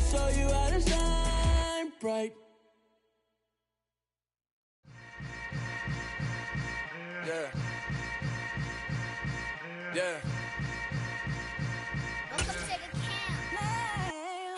show you how to shine bright. Yeah. Yeah.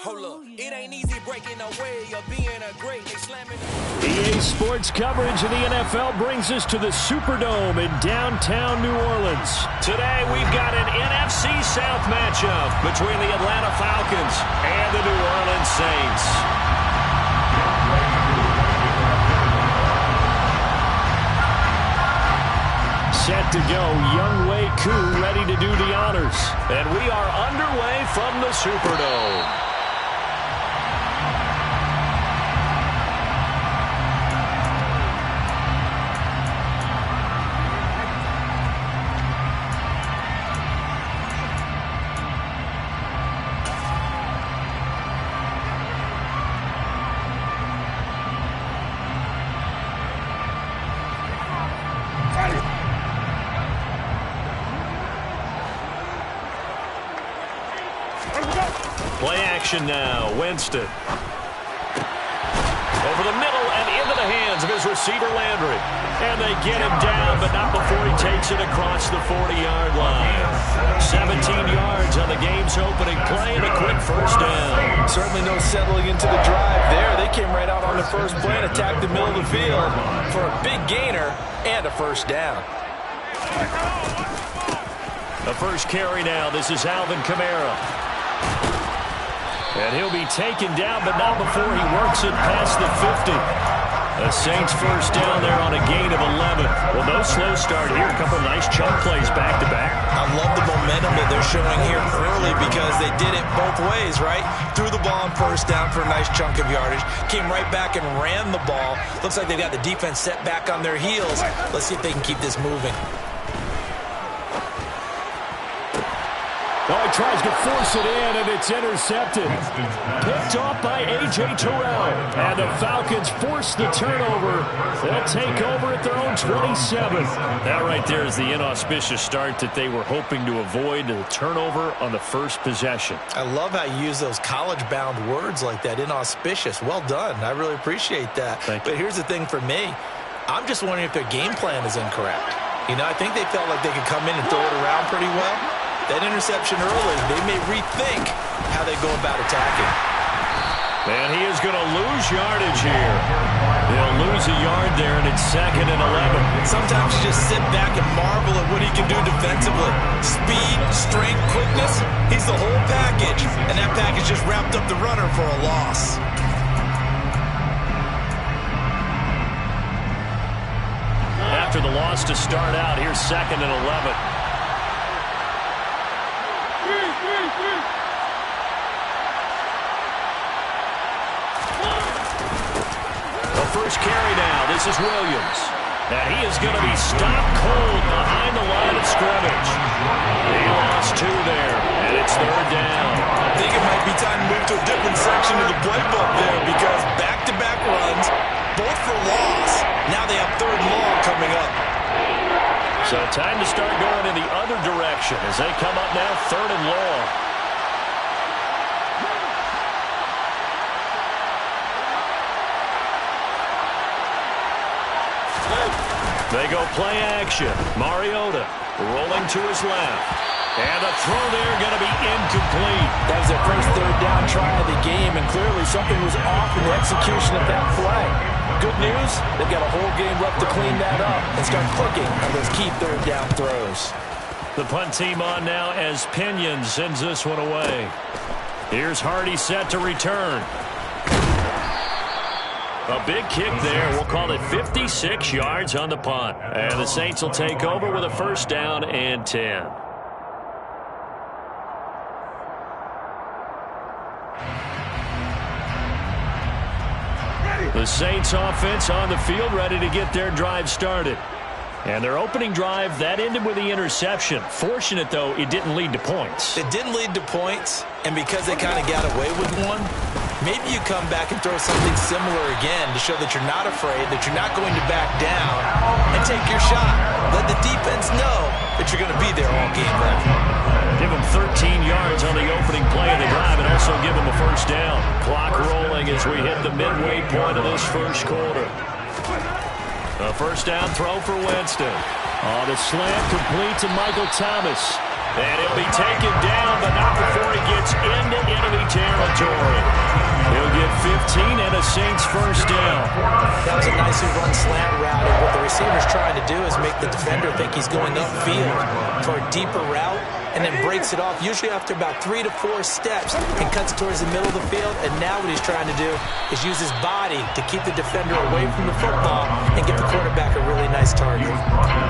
Hold up, it ain't easy breaking away or being a great. They slamming. EA Sports coverage of the NFL brings us to the Superdome in downtown New Orleans. Today we've got an NFC South matchup between the Atlanta Falcons and the New Orleans Saints. Set to go, Younghoe Koo ready to do the honors. And we are underway from the Superdome. Play action now. Winston. Over the middle and into the hands of his receiver, Landry. And they get him down, but not before he takes it across the 40-yard line. 17 yards on the game's opening play and a quick first down. Certainly no settling into the drive there. They came right out on the first play and attacked the middle of the field for a big gainer and a first down. The first carry now. This is Alvin Kamara. And he'll be taken down, but not before he works it past the 50. The Saints first down there on a gain of 11. Well, no slow start here. A couple nice chunk plays back-to-back. I love the momentum that they're showing here early because they did it both ways, right? Threw the ball on first down for a nice chunk of yardage. Came right back and ran the ball. Looks like they've got the defense set back on their heels. Let's see if they can keep this moving. Oh, he tries to force it in, and it's intercepted. Picked off by A.J. Terrell. And the Falcons force the turnover. They'll take over at their own 27. That right there is the inauspicious start that they were hoping to avoid, the turnover on the first possession. I love how you use those college-bound words like that, inauspicious. Well done. I really appreciate that. But here's the thing for me. I'm just wondering if their game plan is incorrect. You know, I think they felt like they could come in and throw it around pretty well. That interception early, they may rethink how they go about attacking. And he is going to lose yardage here. He'll lose a yard there, and it's 2nd and 11. Sometimes you just sit back and marvel at what he can do defensively. Speed, strength, quickness, he's the whole package. And that package just wrapped up the runner for a loss. After the loss to start out, here's 2nd and 11. First carry now. This is Williams. And he is going to be stopped cold behind the line of scrimmage. He lost 2 there, and it's 3rd down. I think it might be time to move to a different section of the playbook there because back-to-back runs, both for loss. Now they have 3rd and long coming up. So time to start going in the other direction as they come up now 3rd and long. They go play action. Mariota rolling to his left. And a throw there going to be incomplete. That was their first 3rd down try of the game, and clearly something was off in the execution of that play. Good news, they've got a whole game left to clean that up and start clicking on those key 3rd down throws. The punt team on now as Pinion sends this one away. Here's Hardy set to return. A big kick there. We'll call it 56 yards on the punt. And the Saints will take over with a first down and 10. The Saints offense on the field ready to get their drive started. And their opening drive, that ended with the interception. Fortunate, though, it didn't lead to points. It didn't lead to points, and because they kind of got away with one, maybe you come back and throw something similar again to show that you're not afraid, that you're not going to back down, and take your shot. Let the defense know that you're going to be there all game long. Give them 13 yards on the opening play of the drive and also give them a first down. Clock rolling as we hit the midway point of this first quarter. A first down throw for Winston. On the slant, complete to Michael Thomas. And he'll be taken down, but not before he gets into enemy territory. He'll get 15 and a Saints first down. That was a nicely run slant route. And what the receiver's trying to do is make the defender think he's going upfield for a deeper route, and then breaks it off, usually after about 3 to 4 steps, and cuts towards the middle of the field. And now what he's trying to do is use his body to keep the defender away from the football and give the quarterback a really nice target.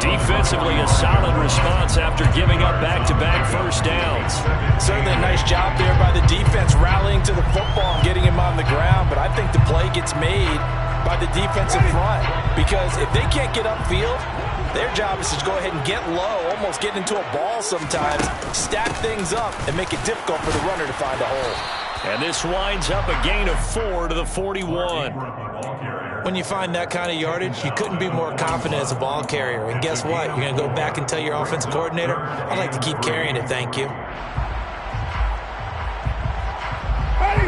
Defensively, a solid response after giving up back-to-back first downs. Certainly a nice job there by the defense rallying to the football and getting him on the ground, but I think the play gets made by the defensive front, because if they can't get upfield, their job is to go ahead and get low, almost get into a ball sometimes, stack things up, and make it difficult for the runner to find a hole. And this winds up a gain of 4 to the 41. When you find that kind of yardage, you couldn't be more confident as a ball carrier. And guess what? You're going to go back and tell your offensive coordinator, I'd like to keep carrying it, thank you.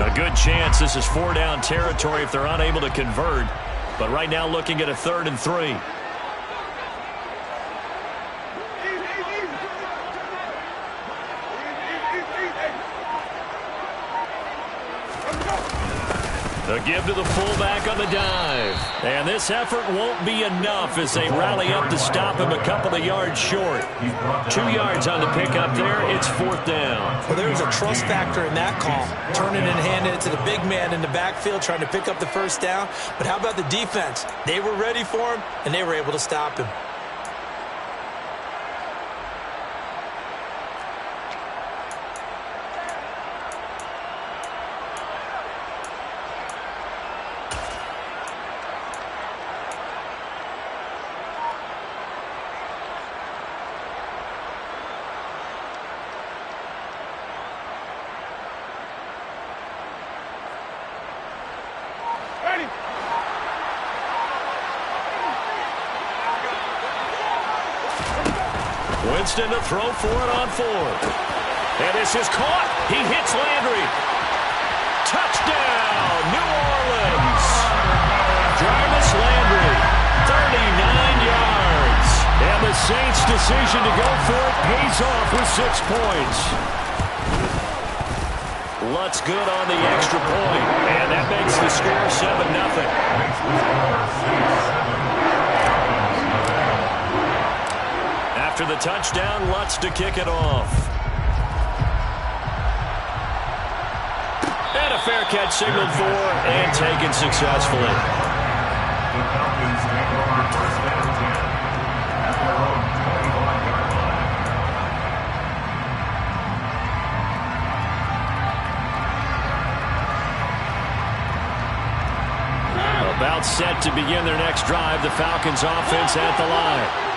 A good chance this is 4-down territory if they're unable to convert. But right now looking at a 3rd and 3. The give to the fullback on the dive. And this effort won't be enough as they rally up to stop him a couple of yards short. 2 yards on the pickup there. It's 4th down. Well, there's a trust factor in that call. Turning and handing it to the big man in the backfield, trying to pick up the first down. But how about the defense? They were ready for him, and they were able to stop him. Winston to throw for it on 4th. And this is caught. He hits Landry. Touchdown, New Orleans. Jarvis Landry, 39 yards. And the Saints' decision to go for it pays off with 6 points. Lutz good on the extra point. And that makes the score 7-0. After the touchdown, Lutz to kick it off. And a fair catch signaled for and taken successfully. About set to begin their next drive, the Falcons offense at the line.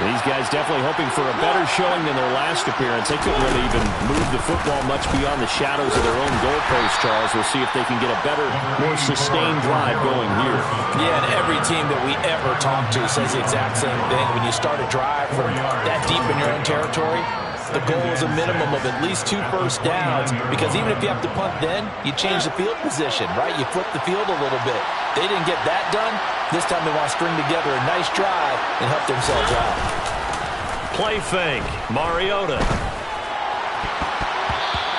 These guys definitely hoping for a better showing than their last appearance. They couldn't really even move the football much beyond the shadows of their own goalpost, Charles. We'll see if they can get a better, more sustained drive going here. Yeah, and every team that we ever talk to says the exact same thing. When you start a drive from that deep in your own territory, the goal is a minimum of at least 2 first downs, because even if you have to punt then, you change the field position, right? You flip the field a little bit. They didn't get that done. This time they want to string together a nice drive and help themselves out. Play fake, Mariota.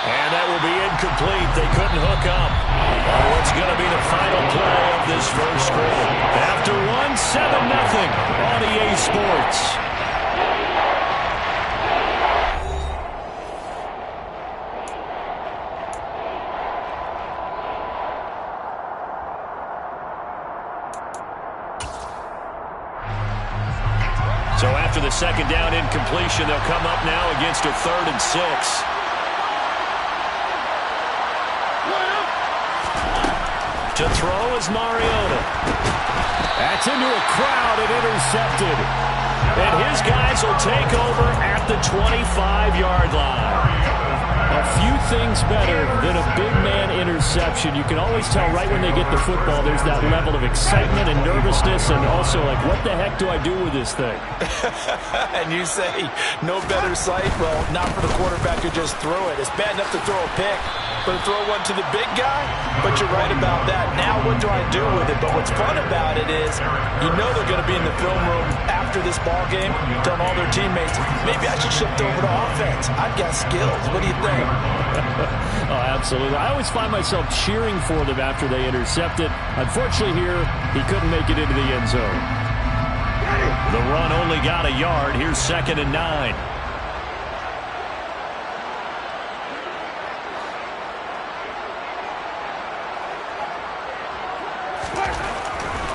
And that will be incomplete. They couldn't hook up on what's going to be the final play of this first quarter. After 7-0 on EA Sports. So after the second down incompletion, they'll come up now against a 3rd and 6. To throw is Mariota. That's into a crowd and intercepted. And his guys will take over at the 25-yard line. A few things better than a big man interception. interception, you can always tell right when they get the football, there's that level of excitement and nervousness, and also like, what the heck do I do with this thing? And you say, no better sight? Well, not for the quarterback who just threw it. It's bad enough to throw a pick, but to throw one to the big guy? But you're right about that. Now what do I do with it? But what's fun about it is, you know they're going to be in the film room after this ball game, telling all their teammates, maybe I should shift over to offense. I've got skills. What do you think? Oh, absolutely. I always find myself cheering for them after they intercept it. Unfortunately here, he couldn't make it into the end zone. The run only got a yard. Here's 2nd and 9.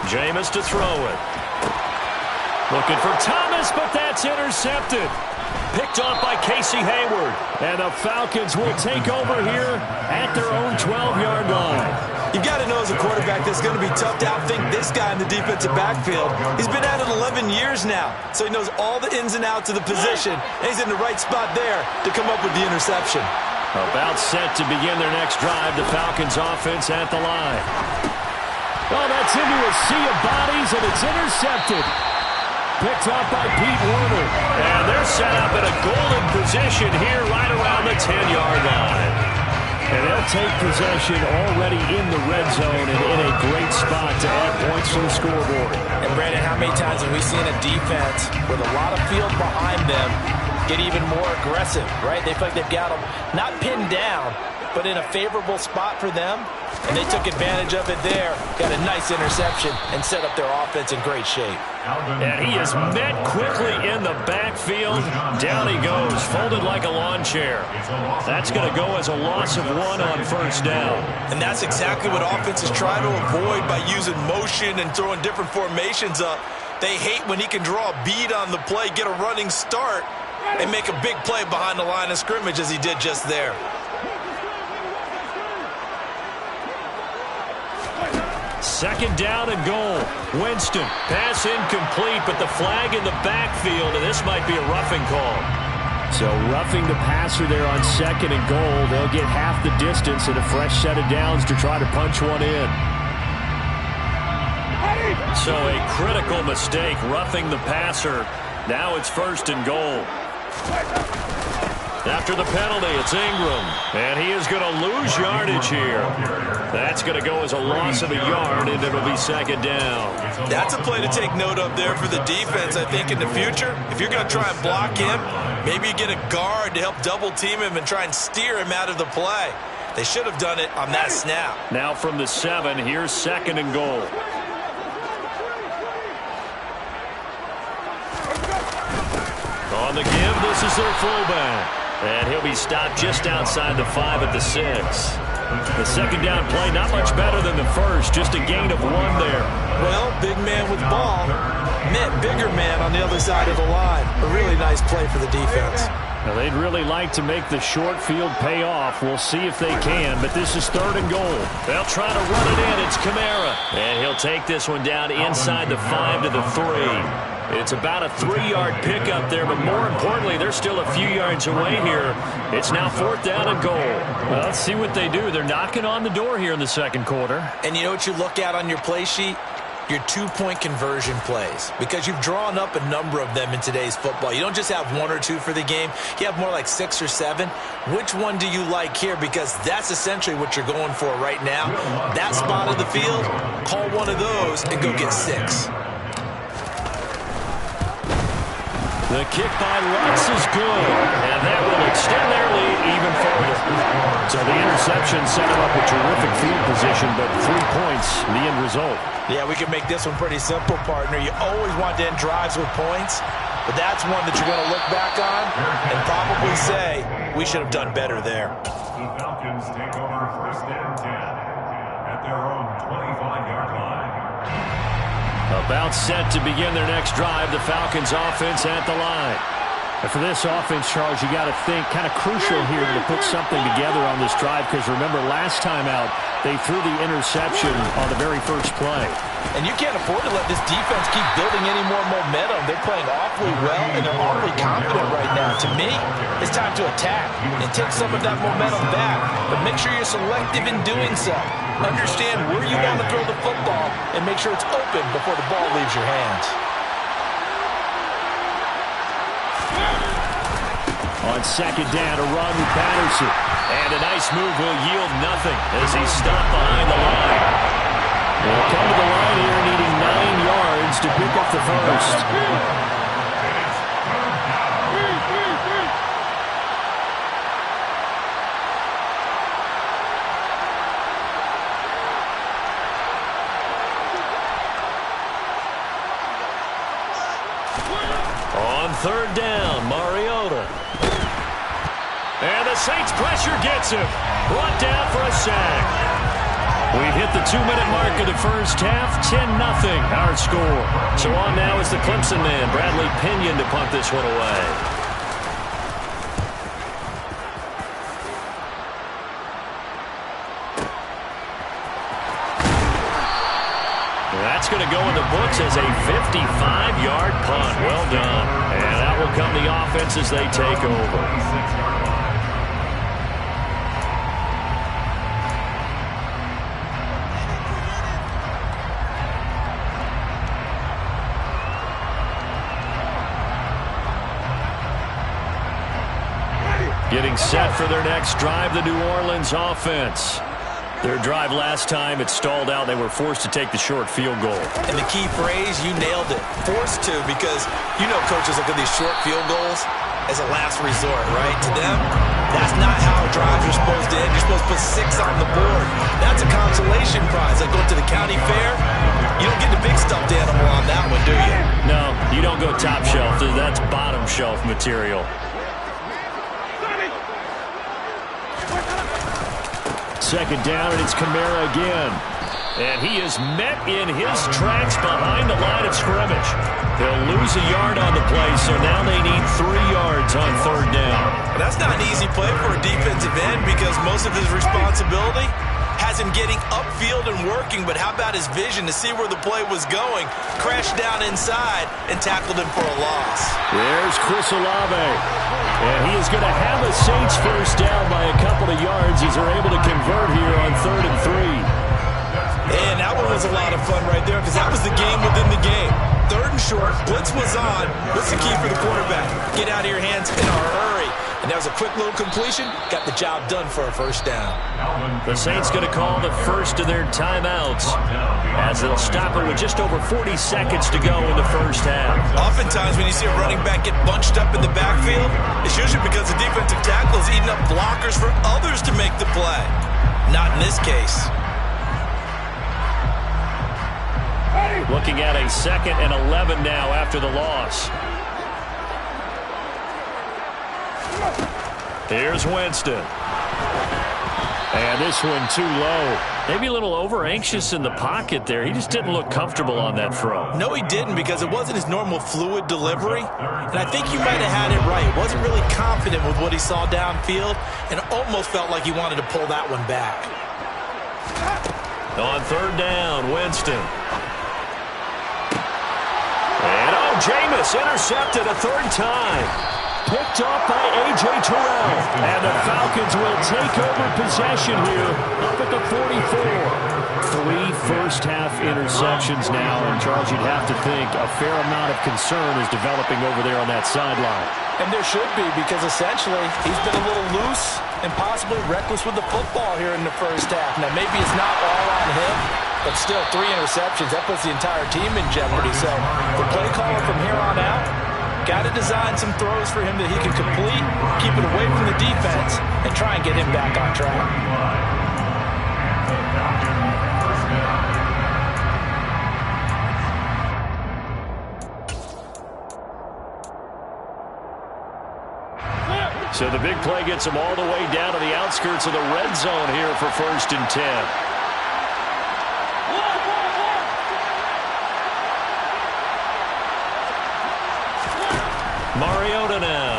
Jameis to throw it. Looking for Thomas, but that's intercepted. Picked off by Casey Hayward. And the Falcons will take over here at their own 12-yard line. You've got to know as a quarterback that it's going to be tough to outthink this guy in the defensive backfield. He's been at it 11 years now, so he knows all the ins and outs of the position, and he's in the right spot there to come up with the interception. About set to begin their next drive, the Falcons offense at the line. Oh, that's into a sea of bodies, and it's intercepted. Picked up by Pete Werner. And they're set up in a golden position here right around the 10-yard line. And they'll take possession already in the red zone and in a great spot to add points to the scoreboard. And, Brandon, how many times have we seen a defense with a lot of field behind them get even more aggressive, right? They feel like they've got them not pinned down, but in a favorable spot for them. And they took advantage of it there. Got a nice interception and set up their offense in great shape. And he is met quickly in the backfield. Down he goes, folded like a lawn chair. That's going to go as a loss of 1 on 1st down. And that's exactly what offenses try to avoid by using motion and throwing different formations up. They hate when he can draw a bead on the play, get a running start, and make a big play behind the line of scrimmage as he did just there. Second down and goal. Winston, pass incomplete, but the flag in the backfield, and this might be a roughing call. So roughing the passer there on 2nd and goal. They'll get half the distance and a fresh set of downs to try to punch one in. So a critical mistake, roughing the passer. Now it's 1st and goal. After the penalty, it's Ingram, and he is going to lose yardage here. That's going to go as a loss of a yard, and it'll be 2nd down. That's a play to take note of there for the defense, I think, in the future. If you're going to try and block him, maybe you get a guard to help double-team him and try and steer him out of the play. They should have done it on that snap. Now from the 7, here's 2nd and goal. On the give, this is their fullback. And he'll be stopped just outside the 5 at the 6. The 2nd down play, not much better than the first, just a gain of 1 there. Well, big man with ball met bigger man on the other side of the line. A really nice play for the defense. Now, they'd really like to make the short field pay off. We'll see if they can, but this is 3rd and goal. They'll try to run it in. It's Kamara. And he'll take this one down inside the 5 to the 3. It's about a 3-yard pickup there, but more importantly, they're still a few yards away here. It's now 4th down and goal. Well, let's see what they do. They're knocking on the door here in the 2nd quarter. And you know what you look at on your play sheet? Your 2-point conversion plays, because you've drawn up a number of them in today's football. You don't just have 1 or 2 for the game. You have more like 6 or 7. Which one do you like here? Because that's essentially what you're going for right now. That spot of the field, call one of those and go get 6. The kick by Lutz is good, and that will extend their lead even further. So the interception set him up a terrific field position, but 3 points, the end result. Yeah, we can make this one pretty simple, partner. You always want to end drives with points, but that's one that you're going to look back on and probably say, we should have done better there. The Falcons take over 1st and 10 at their own 25-yard line. About set to begin their next drive, the Falcons offense at the line. And for this offense, Charles, you got to think kind of crucial here to put something together on this drive, because remember last time out they threw the interception on the very first play. And you can't afford to let this defense keep building any more momentum. They're playing awfully well, and they're awfully confident right now. To me, it's time to attack and take some of that momentum back, but make sure you're selective in doing so. Understand where you want to throw the football and make sure it's open before the ball leaves your hands. On second down, a run with Patterson. And a nice move will yield nothing as he's stopped behind the line. They'll come to the line here needing 9 yards to pick up the first. On third down, Mariota. And the Saints pressure gets him. Brought down for a sack. We've hit the 2-minute mark of the first half. 10-0 our score. So on now is the Clemson man, Bradley Pinion, to punt this one away. That's going to go in the books as a 55-yard punt. Well done. And out will come the offense as they take over. Getting set for their next drive, the New Orleans offense. Their drive last time, it stalled out. They were forced to take the short field goal. And the key phrase, you nailed it. Forced to, because you know coaches look at these short field goals as a last resort, right? To them, that's not how drives are supposed to end. You're supposed to put 6 on the board. That's a consolation prize. Like going to the county fair, you don't get the big stuffed animal on that one, do you? No, you don't go top shelf. That's bottom shelf material. Second down, and it's Kamara again. And he is met in his tracks behind the line of scrimmage. They'll lose a yard on the play, so now they need 3 yards on third down. And that's not an easy play for a defensive end, because most of his responsibility has him getting upfield and working, but how about his vision to see where the play was going, crashed down inside, and tackled him for a loss. There's Chris Olave. And he is going to have a Saints first down by a couple of yards as they're able to convert here on 3rd and 3. And that one was a lot of fun right there, because that was the game within the game. 3rd and short, blitz was on. What's the key for the quarterback? Get out of your hands in a hurry. And that was a quick little completion. Got the job done for a first down. The Saints going to call the first of their timeouts as they'll stop it with just over 40 seconds to go in the first half. Oftentimes when you see a running back get bunched up in the backfield, it's usually because the defensive tackle is eating up blockers for others to make the play. Not in this case. Looking at a 2nd and 11 now after the loss. Here's Winston. And this one too low. Maybe a little over-anxious in the pocket there. He just didn't look comfortable on that throw. No, he didn't, because it wasn't his normal fluid delivery. And I think you might have had it right. Wasn't really confident with what he saw downfield, and almost felt like he wanted to pull that one back. On third down, Winston. And Jameis intercepted a 3rd time. Picked off by A.J. Terrell. And the Falcons will take over possession here up at the 44. 3 first-half interceptions now. And, Charles, you'd have to think a fair amount of concern is developing over there on that sideline. And there should be, because essentially he's been a little loose and possibly reckless with the football here in the first half. Now, maybe it's not all on him, but still 3 interceptions. That puts the entire team in jeopardy. So the play caller from here on out, got to design some throws for him that he can complete, keep it away from the defense, and try and get him back on track. So the big play gets him all the way down to the outskirts of the red zone here for 1st and 10. Mariota now.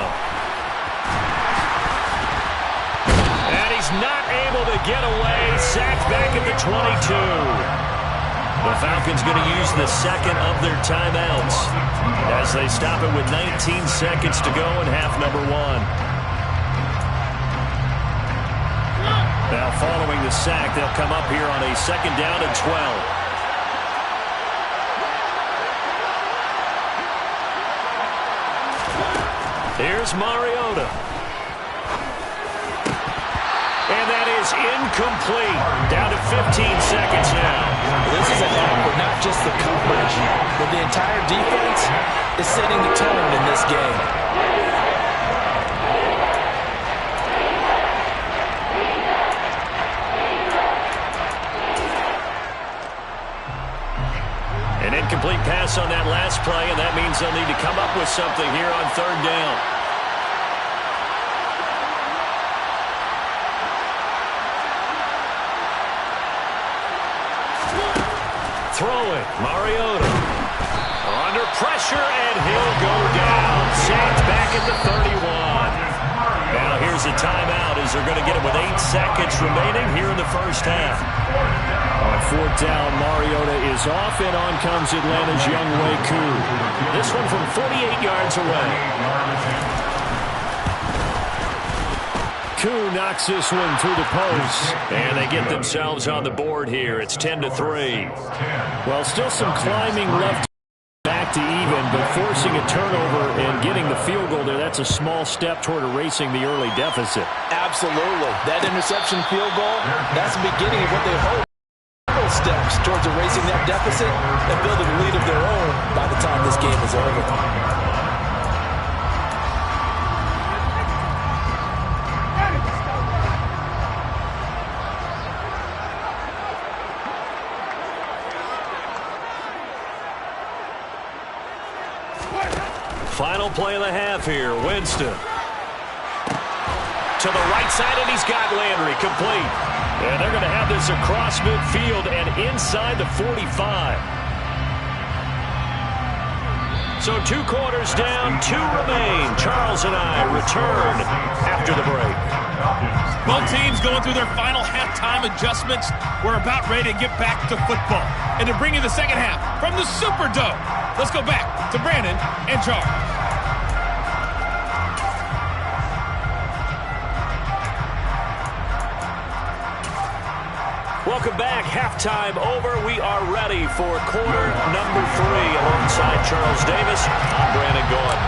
able to get away. Sacked back at the 22. The Falcons going to use the second of their timeouts as they stop it with 19 seconds to go in half number one. Now following the sack, they'll come up here on a second down and 12. Here's Mariota. And that is incomplete. Down to 15 seconds now. This is a half where not just the coverage, but the entire defense is setting the tone in this game. An incomplete pass on that last play, and that means they'll need to come up with something here on third down. Throwing, Mariota. Under pressure, and he'll go down. Sacked back at the 31. Now here's a timeout as they're going to get it with 8 seconds remaining here in the first half. On fourth down, Mariota is off, and on comes Atlanta's Younghoe Koo. This one from 48 yards away. Koo knocks this one through the post. And they get themselves on the board here. It's 10-3. Well, still some climbing left back to even, but forcing a turnover and getting the field goal there, that's a small step toward erasing the early deficit. Absolutely. That interception field goal, that's the beginning of what they hope. Steps towards erasing that deficit and building a lead of their own by the time this game is over. Final play of the half here. Winston. To the right side, and he's got Landry complete. And they're going to have this across midfield and inside the 45. So 2 quarters down, 2 remain. Charles and I return after the break. Both teams going through their final halftime adjustments. We're about ready to get back to football. And to bring you the second half from the Superdome. Let's go back to Brandon and Charles. Welcome back. Halftime over. We are ready for quarter number 3. Alongside Charles Davis, I'm Brandon Gordon.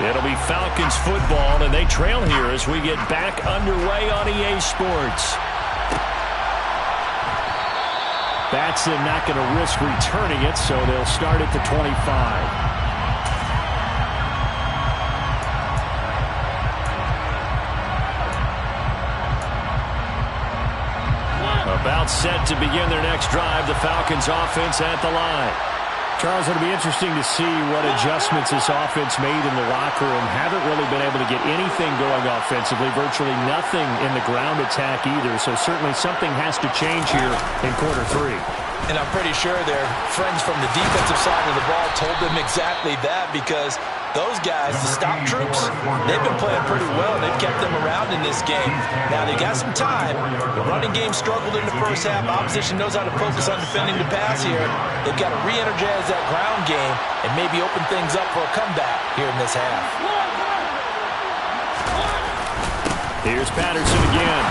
It'll be Falcons football, and they trail here as we get back underway on EA Sports. Batson not going to risk returning it, so they'll start at the 25. About set to begin their next drive. The Falcons offense at the line. Charles, it'll be interesting to see what adjustments this offense made in the locker room. Haven't really been able to get anything going offensively. Virtually nothing in the ground attack either. So certainly something has to change here in quarter 3. And I'm pretty sure their friends from the defensive side of the ball told them exactly that, because those guys, the stop troops, they've been playing pretty well. They've kept them around in this game. Now, they got some time. The running game struggled in the first half. Opposition knows how to focus on defending the pass here. They've got to re-energize that ground game and maybe open things up for a comeback here in this half. Here's Patterson again.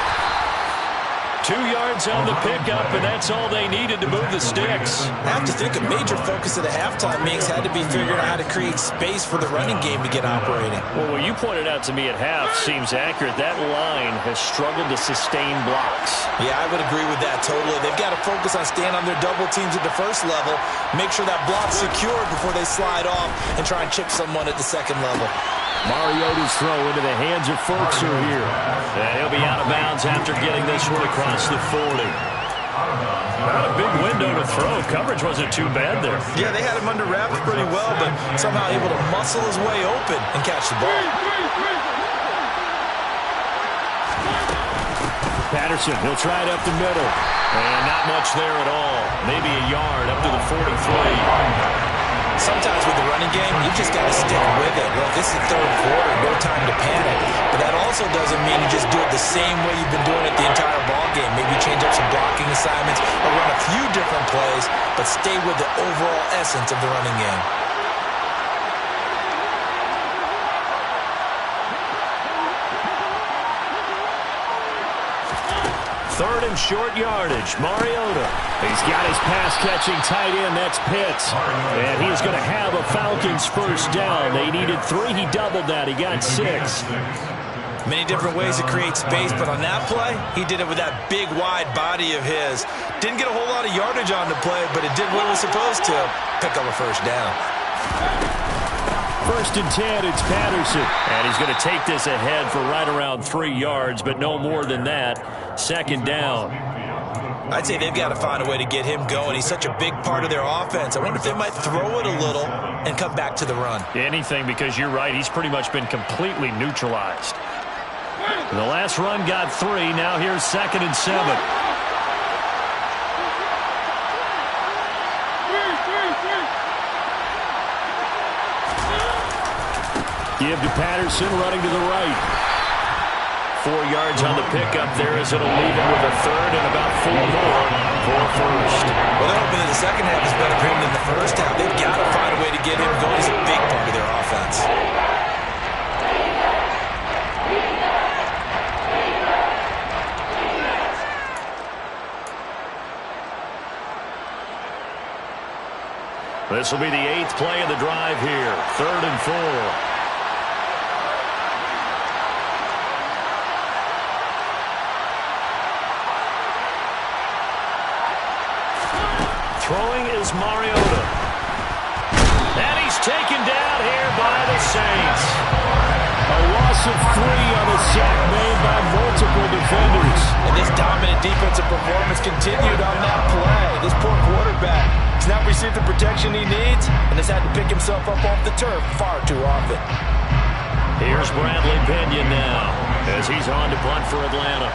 2 yards on the pickup, and that's all they needed to move the sticks. I have to think a major focus of the halftime mix had to be figuring out how to create space for the running game to get operating. Well, what you pointed out to me at half seems accurate. That line has struggled to sustain blocks. Yeah, I would agree with that totally. They've got to focus on staying on their double teams at the first level, make sure that block's secure before they slide off and try and chip someone at the second level. Mariota's throw into the hands of Firkser here. And he'll be out of bounds after getting this one across the 40. Not a big window to throw. Coverage wasn't too bad there. Yeah, they had him under wraps pretty well, but somehow able to muscle his way open and catch the ball. Patterson, he'll try it up the middle. And not much there at all. Maybe a yard up to the 43. Sometimes with the running game, you just got to stick with it. Look, this is the third quarter, no time to panic. But that also doesn't mean you just do it the same way you've been doing it the entire ball game. Maybe change up some blocking assignments or run a few different plays, but stay with the overall essence of the running game. Third and short yardage. Mariota. He's got his pass-catching tight end. That's Pitts. And he's going to have a Falcons first down. They needed 3. He doubled that. He got 6. Many different ways to create space, but on that play, he did it with that big, wide body of his. Didn't get a whole lot of yardage on the play, but it did what it was supposed to. Pick up a first down. First and 10, it's Patterson. And he's going to take this ahead for right around 3 yards, but no more than that. Second down. I'd say they've got to find a way to get him going. He's such a big part of their offense. I wonder if they might throw it a little and come back to the run. Anything, because you're right. He's pretty much been completely neutralized. The last run got 3. Now here's 2nd and 7. Give to Patterson, running to the right. 4 yards on the pickup there as it'll leave him with a third and about 4 more for first. Well, they're hoping that the second half is better for him than the first half. They've got to find a way to get him going. He's a big part of their offense. This will be the 8th play of the drive here. 3rd and 4. Throwing is Mariota. And he's taken down here by the Saints. A loss of 3 on a sack made by multiple defenders. And this dominant defensive performance continued on that play. This poor quarterback has not received the protection he needs and has had to pick himself up off the turf far too often. Here's Bradley Pinion now as he's on to punt for Atlanta.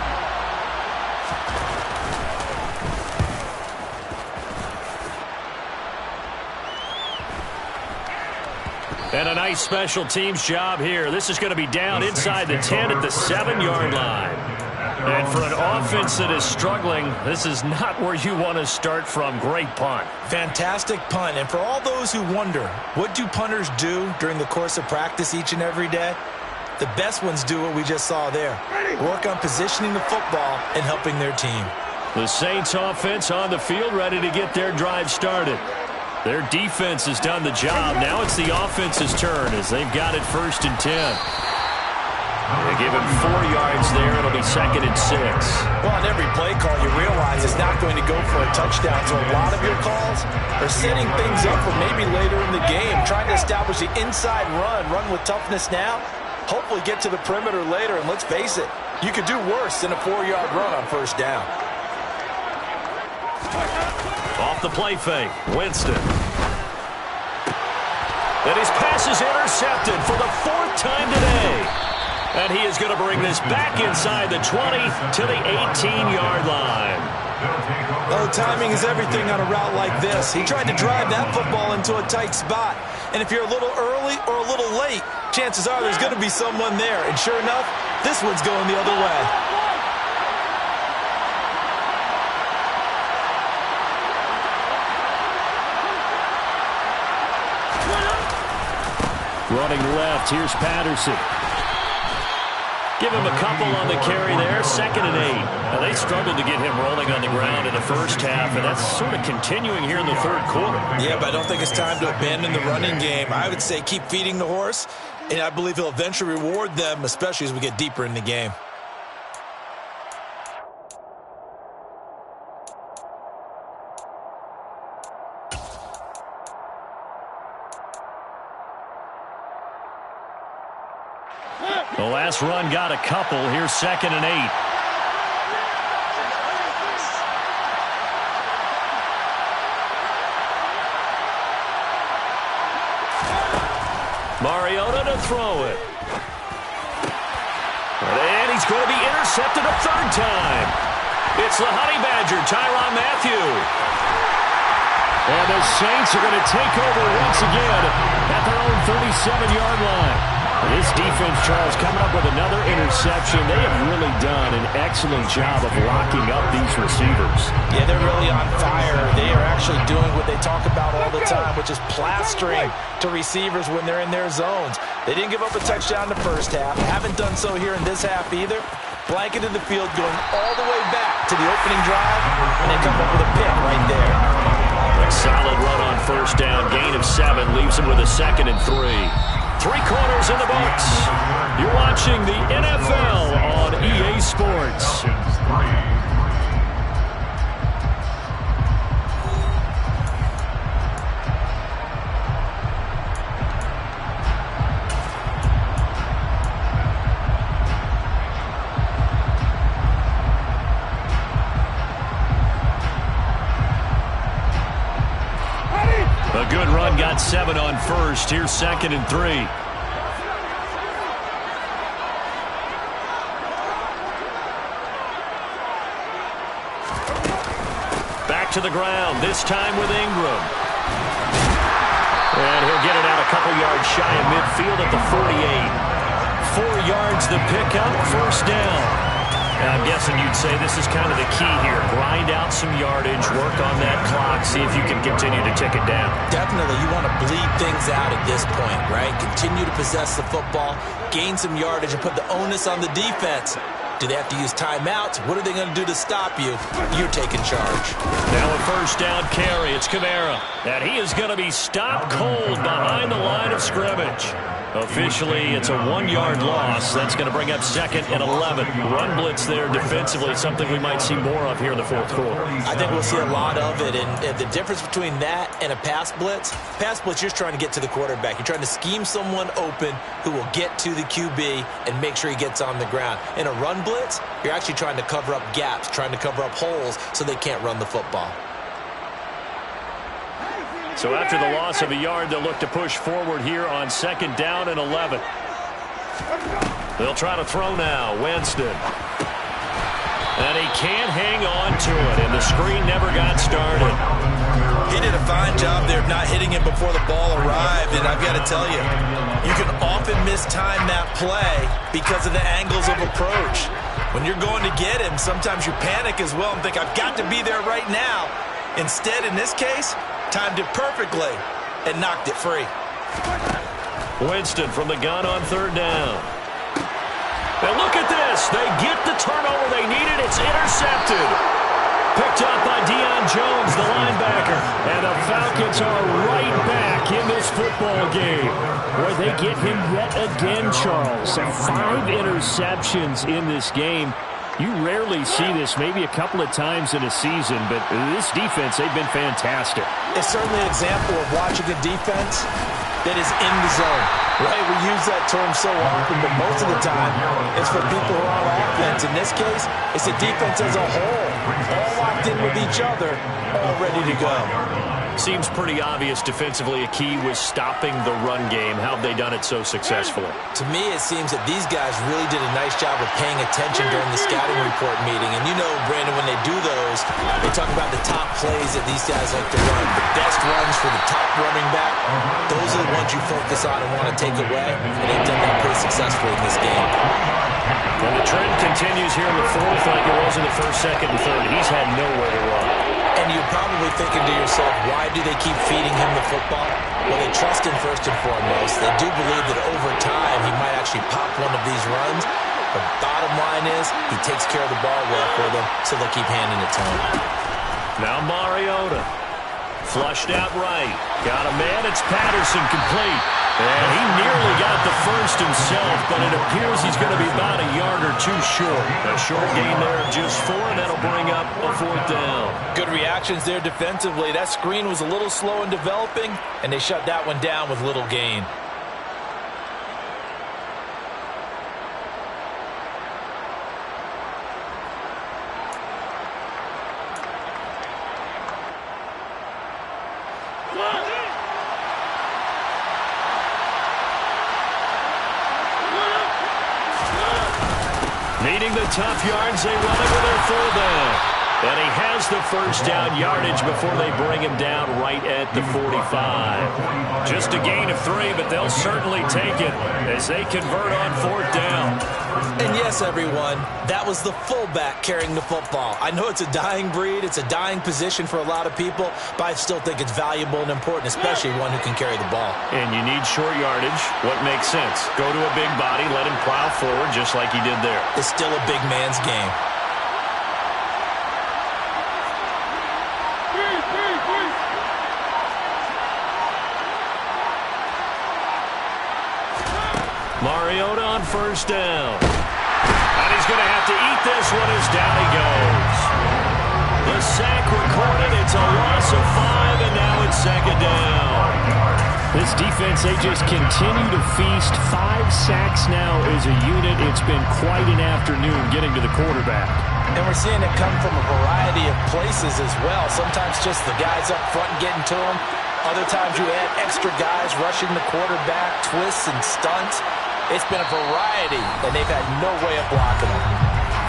And a nice special teams job here. This is going to be down inside the 10 at the 7-yard line. And for an offense that is struggling, this is not where you want to start from. Great punt. Fantastic punt. And for all those who wonder, what do punters do during the course of practice each and every day? The best ones do what we just saw there. Work on positioning the football and helping their team. The Saints offense on the field ready to get their drive started. Their defense has done the job. Now it's the offense's turn as they've got it 1st and 10. They give him 4 yards there. It'll be 2nd and 6. Well, on every play call, you realize it's not going to go for a touchdown. So a lot of your calls are setting things up for maybe later in the game, trying to establish the inside run with toughness now. Hopefully get to the perimeter later. And let's face it, you could do worse than a 4-yard run on 1st down. Off the play fake, Winston. And his pass is intercepted for the 4th time today. And he is going to bring this back inside the 20 to the 18-yard line. Oh, timing is everything on a route like this. He tried to drive that football into a tight spot. And if you're a little early or a little late, chances are there's going to be someone there. And sure enough, this one's going the other way. Running left, here's Patterson. Give him a couple on the carry there, 2nd and 8. Now, they struggled to get him rolling on the ground in the first half, and that's sort of continuing here in the 3rd quarter. Yeah, but I don't think it's time to abandon the running game. I would say keep feeding the horse, and I believe he'll eventually reward them, especially as we get deeper in the game. The last run got a couple. Here's 2nd and 8. Mariota to throw it. And he's going to be intercepted a 3rd time. It's the Honey Badger, Tyrann Mathieu. And the Saints are going to take over once again at their own 37-yard line. This defense, Charles, coming up with another interception. They have really done an excellent job of locking up these receivers. Yeah, they're really on fire. They are actually doing what they talk about all the time, which is plastering to receivers when they're in their zones. They didn't give up a touchdown in the first half. Haven't done so here in this half either. Blanketed the field, going all the way back to the opening drive, and they come up with a pick right there. A solid run on first down. Gain of 7 leaves him with a 2nd and 3. 3 quarters in the books. You're watching the NFL on EA Sports. A good run, got 7 on first. Here's 2nd and 3. Back to the ground, this time with Ingram. And he'll get it out a couple yards shy of midfield at the 48. 4 yards the pickup, first down. I'm guessing you'd say this is kind of the key here. Grind out some yardage, work on that clock, see if you can continue to tick it down. Definitely, you want to bleed things out at this point, right? Continue to possess the football, gain some yardage, and put the onus on the defense. Do they have to use timeouts? What are they going to do to stop you? You're taking charge. Now a first down carry. It's Kamara. And he is going to be stopped cold behind the line of scrimmage. Officially, it's a 1-yard loss. That's going to bring up 2nd and 11. Run blitz there defensively, something we might see more of here in the fourth quarter. I think we'll see a lot of it. And the difference between that and a pass blitz, you're just trying to get to the quarterback. You're trying to scheme someone open who will get to the QB and make sure he gets on the ground. In a run blitz, you're actually trying to cover up gaps, trying to cover up holes so they can't run the football. So after the loss of a yard, they'll look to push forward here on 2nd down and 11. They'll try to throw now. Winston. And he can't hang on to it, and the screen never got started. He did a fine job there of not hitting him before the ball arrived, and I've got to tell you, you can often mistime that play because of the angles of approach. When you're going to get him, sometimes you panic as well and think, I've got to be there right now. Instead, in this case, timed it perfectly and knocked it free. Winston from the gun on 3rd down. And look at this. They get the turnover they needed. It's intercepted. Picked up by Deion Jones, the linebacker. And the Falcons are right back in this football game. Boy, they get him yet again, Charles. 5 interceptions in this game. You rarely see this, maybe a couple of times in a season, but this defense, they've been fantastic. It's certainly an example of watching a defense that is in the zone, right? We use that term so often, but most of the time, it's for people who are on offense. In this case, it's a defense as a whole, all locked in with each other, all ready to go. Seems pretty obvious defensively a key was stopping the run game. How have they done it so successfully? To me, it seems that these guys really did a nice job of paying attention during the scouting report meeting. And you know, Brandon, when they do those, they talk about the top plays that these guys like to run. The best runs for the top running back, those are the ones you focus on and want to take away. And they've done that pretty successfully in this game. And the trend continues here in the 4th like it was in the 1st, 2nd, and 3rd. He's had nowhere to run. And you're probably thinking to yourself, why do they keep feeding him the football? Well, they trust him first and foremost. They do believe that over time he might actually pop one of these runs. The bottom line is he takes care of the ball well for them, so they'll keep handing it to him. Now Mariota. Flushed out right. Got a man. It's Patterson complete. And he nearly got the first himself, but it appears he's going to be about a yard or 2 short. A short gain there of just 4, and that'll bring up a 4th down. Good reactions there defensively. That screen was a little slow in developing, and they shut that one down with little gain. Needing the tough yards, they run it with their 4th down. And he has the first down yardage before they bring him down right at the 45. Just a gain of 3, but they'll certainly take it as they convert on 4th down. And yes, everyone, that was the fullback carrying the football. I know it's a dying breed, it's a dying position for a lot of people, but I still think it's valuable and important, especially one who can carry the ball. And you need short yardage. What makes sense? Go to a big body, let him plow forward just like he did there. It's still a big man's game. Mariota on 1st down. And he's going to have to eat this one as down he goes. The sack recorded. It's a loss of 5, and now it's 2nd down. This defense, they just continue to feast. 5 sacks now as a unit. It's been quite an afternoon getting to the quarterback. And we're seeing it come from a variety of places as well. Sometimes just the guys up front getting to him. Other times you add extra guys rushing the quarterback, twists and stunts. It's been a variety, and they've had no way of blocking them.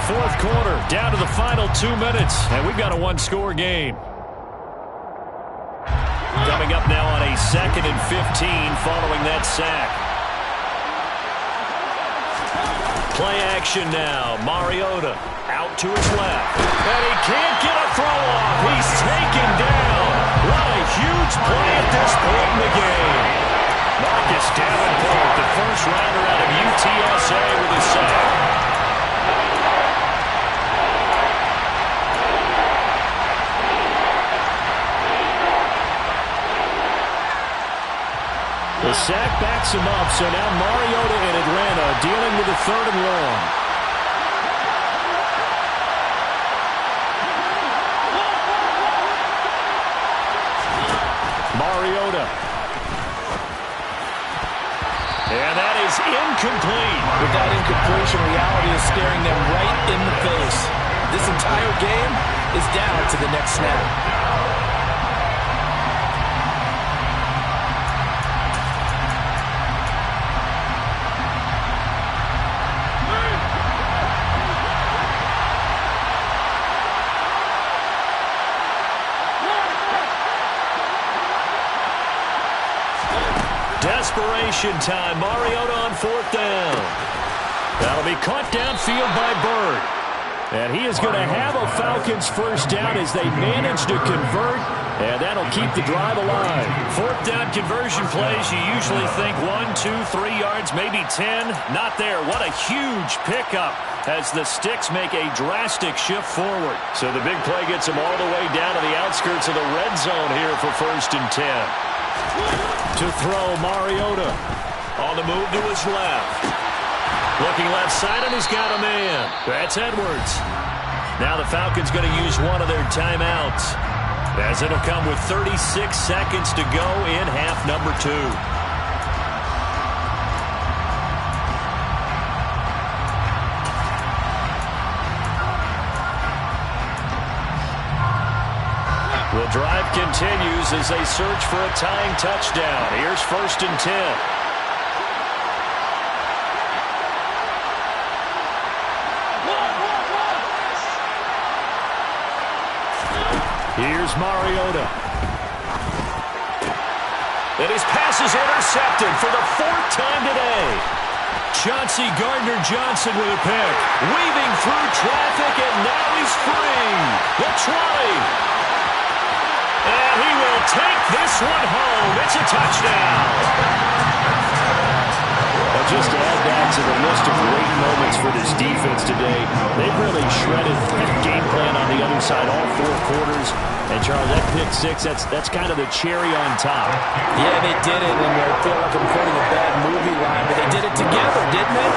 4th quarter, down to the final 2 minutes, and we've got a 1-score game. Coming up now on a 2nd and 15 following that sack. Play action now. Mariota out to his left. And he can't get a throw off. He's taken down. What a huge play at this point in the game. Marcus Davenport, the first rounder out of UTSA with a sack. The sack backs him up, so now Mariota in Atlanta dealing with a 3rd and long. Mariota. And that is incomplete. With that incompletion, reality is staring them right in the face. This entire game is down to the next snap. Desperation time. Mariota on 4th down. That'll be caught downfield by Bird. And he is going to have a Falcons 1st down as they manage to convert, and that'll keep the drive alive. 4th down conversion plays, you usually think 1, 2, 3 yards, maybe 10. Not there. What a huge pickup as the Sticks make a drastic shift forward. So the big play gets them all the way down to the outskirts of the red zone here for 1st and 10. To throw, Mariota. On the move to his left. Looking left side, and he's got a man. That's Edwards. Now the Falcons going to use one of their timeouts, as it'll come with 36 seconds to go in half number 2. The drive continues as they search for a tying touchdown. Here's 1st and 10. Here's Mariota. And his pass is intercepted for the 4th time today. Chauncey Gardner-Johnson with a pick. Weaving through traffic, and now he's free. The 20. And he will take this one home. It's a touchdown. Well, just to add that to the list of great moments for this defense today, they've really shredded the game plan on the other side all 4 quarters. And, Charles, that pick 6, that's kind of the cherry on top. Yeah, they did it, and I feel like I'm quoting a bad movie line, but they did it together, didn't they?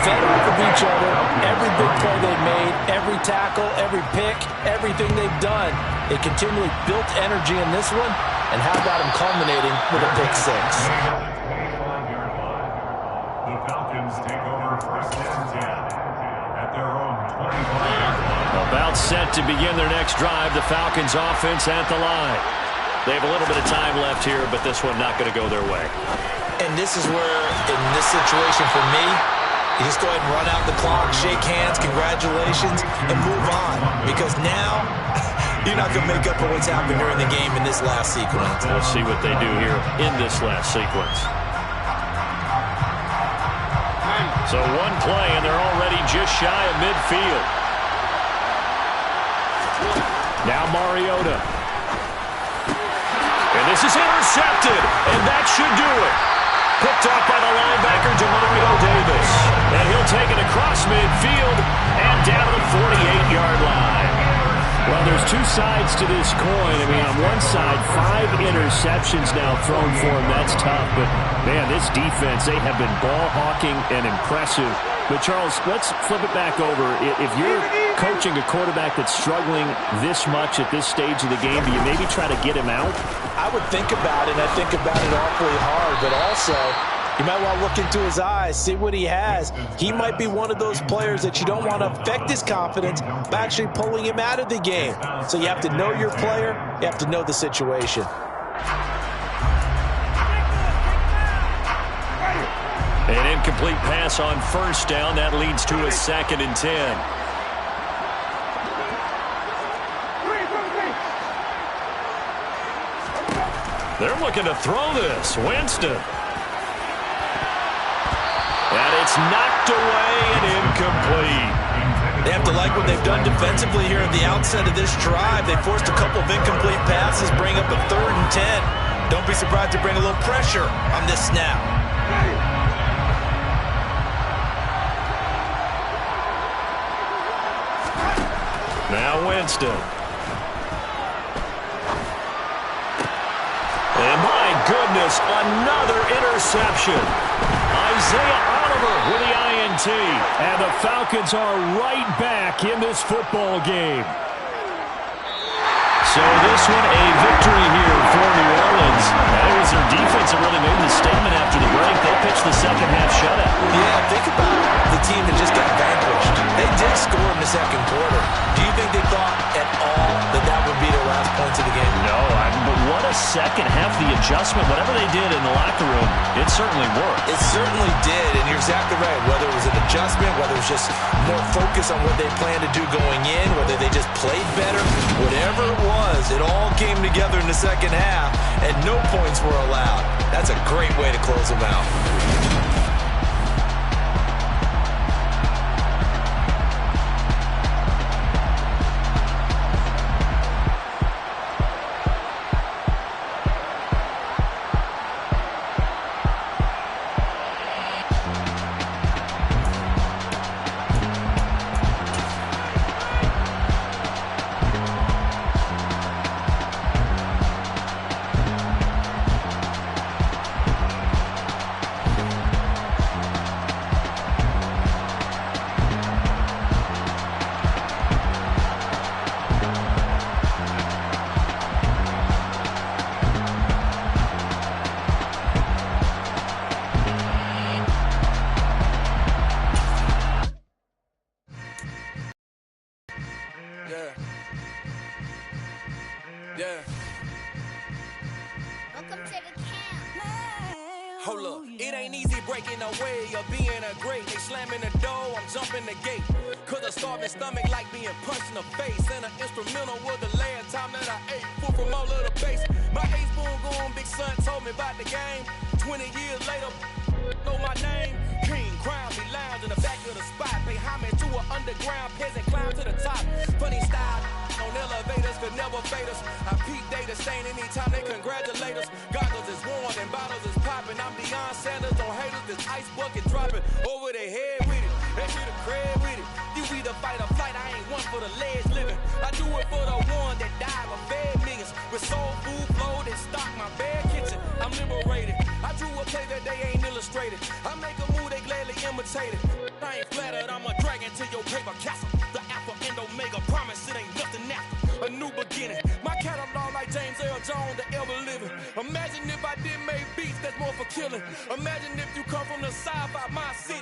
Fed off of each other. Every big play they've made, every tackle, every pick, everything they've done. They continually built energy in this one, and how about them culminating with a pick 6? The Falcons take over 1st and 10 at their own 25. About set to begin their next drive, the Falcons offense at the line. They have a little bit of time left here, but this one not going to go their way. And this is where, in this situation for me, you just go ahead and run out the clock, shake hands, congratulations, and move on. Because now You're not going to make up for what's happened during the game in this last sequence. We'll see what they do here in this last sequence. So one play, and they're already just shy of midfield. Now Mariota. And this is intercepted, and that should do it. Picked off by the linebacker, Demario Davis. And he'll take it across midfield and down to the 48-yard line. Well, there's two sides to this coin. I mean, on one side, 5 interceptions now thrown for him. That's tough. But, man, this defense, they have been ball hawking and impressive. But, Charles, let's flip it back over. If you're coaching a quarterback that's struggling this much at this stage of the game, do you maybe try to get him out? I would think about it, and I think about it awfully hard. But also, you might want to look into his eyes, see what he has. He might be one of those players that you don't want to affect his confidence by actually pulling him out of the game. So you have to know your player. You have to know the situation. An incomplete pass on first down. That leads to a 2nd and 10. They're looking to throw this. Winston. And it's knocked away and incomplete. They have to like what they've done defensively here at the outset of this drive. They forced a couple of incomplete passes, bring up a 3rd and 10. Don't be surprised to bring a little pressure on this snap. Now Winston. And my goodness, another interception. Isaiah Oliver with the INT. And the Falcons are right back in this football game. So this one, a victory here for New Orleans. And it was their defense that really made the statement after the break. They pitched the second half shutout. Yeah, think about the team that just got vanquished. They did score in the second quarter. Do you think they thought at all that that would be their last points of the game? No, but what a second half. The adjustment, whatever they did in the locker room, it certainly worked. It certainly did, and you're exactly right. Whether it was an adjustment, whether it was just more focus on what they planned to do going in, whether they just played better, whatever it was, it all came together in the second half, and no points were allowed. That's a great way to close them out. Hold up, it ain't easy breaking away or being a great. They slamming the door, I'm jumping the gate. Cause a starving stomach like being punched in the face. And an instrumental was the last time that I ate food from all of the base. My ace boom goon, big son told me about the game. 20 years later, know my name. King, crown me, lounge in the back of the spot. Pay homage to an underground peasant, climb to the top. Funny style on elevators could never fade us. I peep data stain anytime they congratulate us. Goggles is worn and bottles is popping. I'm Deion Sanders on haters, this ice bucket dropping over their head with it. They should have cred with it. You either fight or flight, I ain't one for the ledge living. I do it for the one that died or fed millions. With soul food flowed and stock my bad kitchen. I'm liberated. I drew a play that they ain't illustrated. I make a move, they gladly imitate it. I ain't flattered, I'm a dragon to your paper castle. The Alpha and Omega promise it ain't nothing after. A new beginning. My catalog like James Earl Jones, the ever living. Imagine if I did make beats that's more for killing. Imagine if you come from the sci-fi, my city.